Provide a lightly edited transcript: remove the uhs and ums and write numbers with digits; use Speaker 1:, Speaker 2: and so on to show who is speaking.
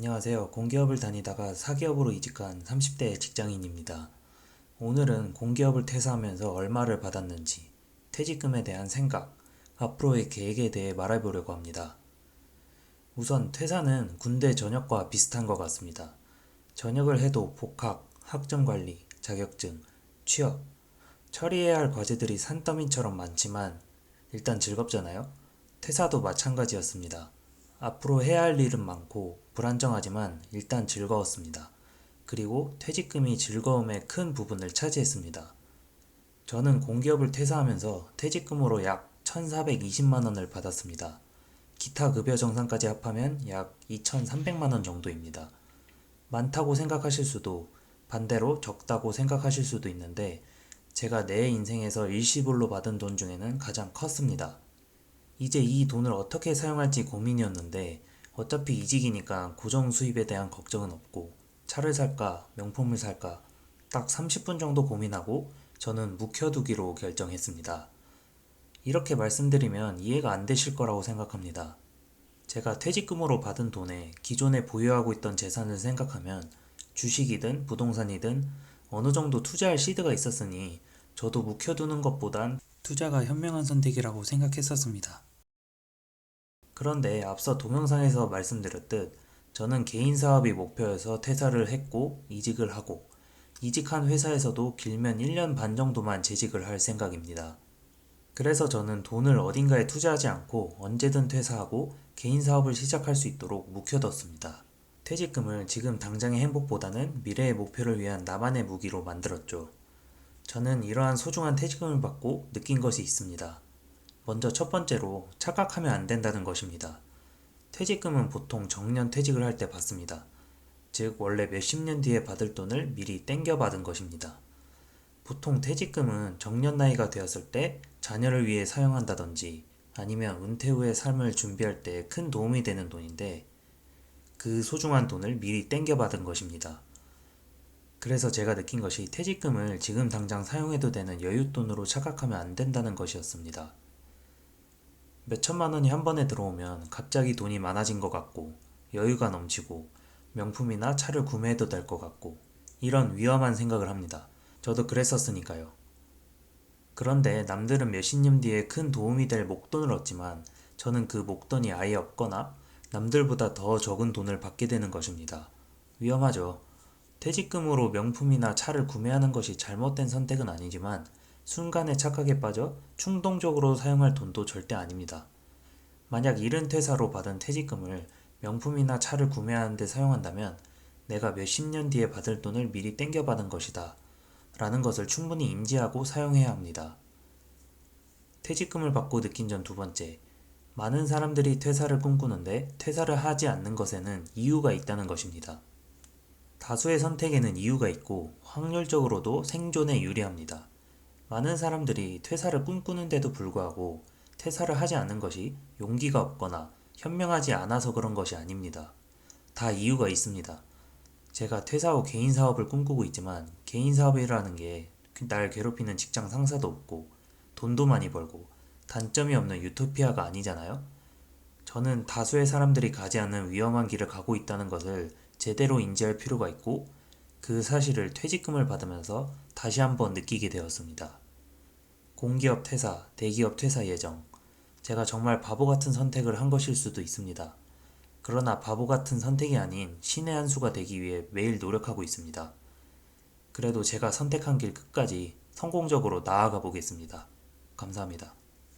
Speaker 1: 안녕하세요. 공기업을 다니다가 사기업으로 이직한 30대 직장인입니다. 오늘은 공기업을 퇴사하면서 얼마를 받았는지, 퇴직금에 대한 생각, 앞으로의 계획에 대해 말해보려고 합니다. 우선 퇴사는 군대 전역과 비슷한 것 같습니다. 전역을 해도 복학, 학점관리, 자격증, 취업, 처리해야 할 과제들이 산더미처럼 많지만 일단 즐겁잖아요? 퇴사도 마찬가지였습니다. 앞으로 해야 할 일은 많고 불안정하지만 일단 즐거웠습니다. 그리고 퇴직금이 즐거움의 큰 부분을 차지했습니다. 저는 공기업을 퇴사하면서 퇴직금으로 약 1,420만 원을 받았습니다. 기타 급여 정산까지 합하면 약 2,300만 원 정도입니다. 많다고 생각하실 수도 반대로 적다고 생각하실 수도 있는데 제가 내 인생에서 일시불로 받은 돈 중에는 가장 컸습니다. 이제 이 돈을 어떻게 사용할지 고민이었는데 어차피 이직이니까 고정 수입에 대한 걱정은 없고 차를 살까 명품을 살까 딱 30분 정도 고민하고 저는 묵혀두기로 결정했습니다. 이렇게 말씀드리면 이해가 안 되실 거라고 생각합니다. 제가 퇴직금으로 받은 돈에 기존에 보유하고 있던 재산을 생각하면 주식이든 부동산이든 어느 정도 투자할 시드가 있었으니 저도 묵혀두는 것보단 투자가 현명한 선택이라고 생각했었습니다. 그런데 앞서 동영상에서 말씀드렸듯 저는 개인 사업이 목표여서 퇴사를 했고 이직을 하고 이직한 회사에서도 길면 1년 반 정도만 재직을 할 생각입니다. 그래서 저는 돈을 어딘가에 투자하지 않고 언제든 퇴사하고 개인 사업을 시작할 수 있도록 묵혀뒀습니다. 퇴직금을 지금 당장의 행복보다는 미래의 목표를 위한 나만의 무기로 만들었죠. 저는 이러한 소중한 퇴직금을 받고 느낀 것이 있습니다. 먼저 첫 번째로 착각하면 안 된다는 것입니다. 퇴직금은 보통 정년 퇴직을 할 때 받습니다. 즉 원래 몇십 년 뒤에 받을 돈을 미리 땡겨 받은 것입니다. 보통 퇴직금은 정년 나이가 되었을 때 자녀를 위해 사용한다든지 아니면 은퇴 후의 삶을 준비할 때 큰 도움이 되는 돈인데 그 소중한 돈을 미리 땡겨 받은 것입니다. 그래서 제가 느낀 것이 퇴직금을 지금 당장 사용해도 되는 여윳돈으로 착각하면 안 된다는 것이었습니다. 몇천만 원이 한 번에 들어오면 갑자기 돈이 많아진 것 같고 여유가 넘치고 명품이나 차를 구매해도 될 것 같고 이런 위험한 생각을 합니다. 저도 그랬었으니까요. 그런데 남들은 몇십 년 뒤에 큰 도움이 될 목돈을 얻지만 저는 그 목돈이 아예 없거나 남들보다 더 적은 돈을 받게 되는 것입니다. 위험하죠. 퇴직금으로 명품이나 차를 구매하는 것이 잘못된 선택은 아니지만 순간의 착각에 빠져 충동적으로 사용할 돈도 절대 아닙니다. 만약 이른 퇴사로 받은 퇴직금을 명품이나 차를 구매하는 데 사용한다면 내가 몇십 년 뒤에 받을 돈을 미리 땡겨받은 것이다 라는 것을 충분히 인지하고 사용해야 합니다. 퇴직금을 받고 느낀 점 두 번째, 많은 사람들이 퇴사를 꿈꾸는데 퇴사를 하지 않는 것에는 이유가 있다는 것입니다. 다수의 선택에는 이유가 있고 확률적으로도 생존에 유리합니다. 많은 사람들이 퇴사를 꿈꾸는데도 불구하고 퇴사를 하지 않는 것이 용기가 없거나 현명하지 않아서 그런 것이 아닙니다. 다 이유가 있습니다. 제가 퇴사 후 개인 사업을 꿈꾸고 있지만 개인 사업이라는 게 날 괴롭히는 직장 상사도 없고 돈도 많이 벌고 단점이 없는 유토피아가 아니잖아요? 저는 다수의 사람들이 가지 않는 위험한 길을 가고 있다는 것을 제대로 인지할 필요가 있고 그 사실을 퇴직금을 받으면서 다시 한번 느끼게 되었습니다. 공기업 퇴사, 대기업 퇴사 예정. 제가 정말 바보 같은 선택을 한 것일 수도 있습니다. 그러나 바보 같은 선택이 아닌 신의 한 수가 되기 위해 매일 노력하고 있습니다. 그래도 제가 선택한 길 끝까지 성공적으로 나아가 보겠습니다. 감사합니다.